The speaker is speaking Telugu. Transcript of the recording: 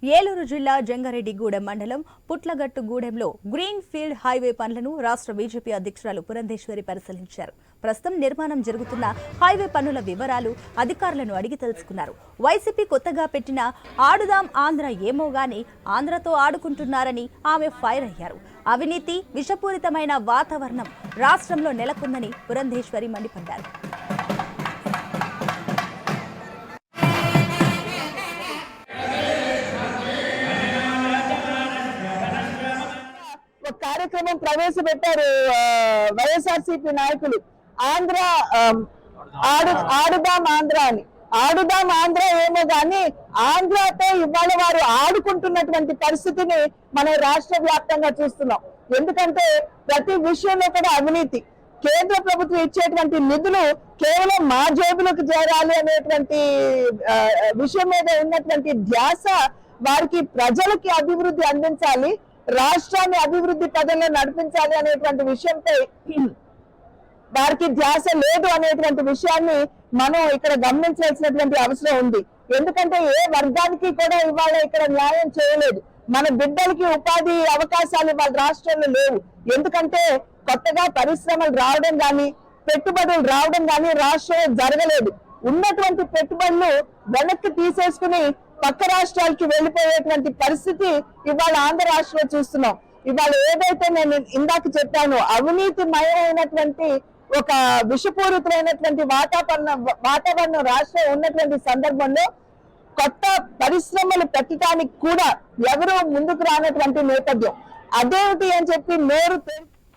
ఏలూరు జిల్లా జంగారెడ్డిగూడెం మండలం పుట్లగట్టుగూడెంలో గ్రీన్ ఫీల్డ్ హైవే పనులను రాష్ట్ర బీజేపీ అధ్యక్షురాలు పురంధేశ్వరి పరిశీలించారు. ప్రస్తుతం నిర్మాణం జరుగుతున్న హైవే పనుల వివరాలు అధికారులను అడిగి తెలుసుకున్నారు. వైసీపీ కొత్తగా పెట్టిన ఆడుదాం ఆంధ్ర ఏమోగాని ఆంధ్రతో ఆడుకుంటున్నారని ఆమె ఫైర్ అయ్యారు. అవినీతి, విషపూరితమైన వాతావరణం రాష్ట్రంలో నెలకొందని పురంధేశ్వరి మండిపడ్డారు. కార్యక్రమం ప్రవేశపెట్టారు వైఎస్ఆర్సీపీ నాయకులు. ఆంధ్ర ఆడుదాం ఆంధ్ర అని. ఆడుదాం ఆంధ్ర ఏమో గాని ఆంధ్రతో ఇవాళ వారు ఆడుకుంటున్నటువంటి పరిస్థితిని మనం రాష్ట్ర వ్యాప్తంగా చూస్తున్నాం. ఎందుకంటే ప్రతి విషయంలో కూడా అవినీతి. కేంద్ర ప్రభుత్వం ఇచ్చేటువంటి నిధులు కేవలం మా జేబులకు చేరాలి అనేటువంటి విషయం మీద ఉన్నటువంటి ధ్యాస, వారికి ప్రజలకి అభివృద్ధి అందించాలి, రాష్ట్రాన్ని అభివృద్ధి పదంలో నడిపించాలి అనేటువంటి విషయంపై వారికి ధ్యాస లేదు అనేటువంటి విషయాన్ని మనం ఇక్కడ గమనించాల్సినటువంటి అవసరం ఉంది. ఎందుకంటే ఏ వర్గానికి కూడా ఇవాళ ఇక్కడ న్యాయం చేయలేదు. మన బిడ్డలకి ఉపాధి అవకాశాలు ఇవాళ రాష్ట్రంలో లేవు. ఎందుకంటే కొత్తగా పరిశ్రమలు రావడం కానీ, పెట్టుబడులు రావడం కానీ రాష్ట్రంలో జరగలేదు. ఉన్నటువంటి పెట్టుబడులు వెనక్కి తీసేసుకుని పక్క రాష్ట్రాలకి వెళ్ళిపోయేటువంటి పరిస్థితి ఇవాళ ఆంధ్ర రాష్ట్రంలో చూస్తున్నాం. ఇవాళ ఏదైతే నేను ఇందాక చెప్పానో అవినీతిమయమైనటువంటి ఒక విషపూరితమైనటువంటి వాతావరణం రాష్ట్రం ఉన్నటువంటి సందర్భంలో కొత్త పరిశ్రమలు పెట్టడానికి కూడా ఎవరూ ముందుకు రానటువంటి నేపథ్యం. అదేమిటి అని చెప్పి నోరు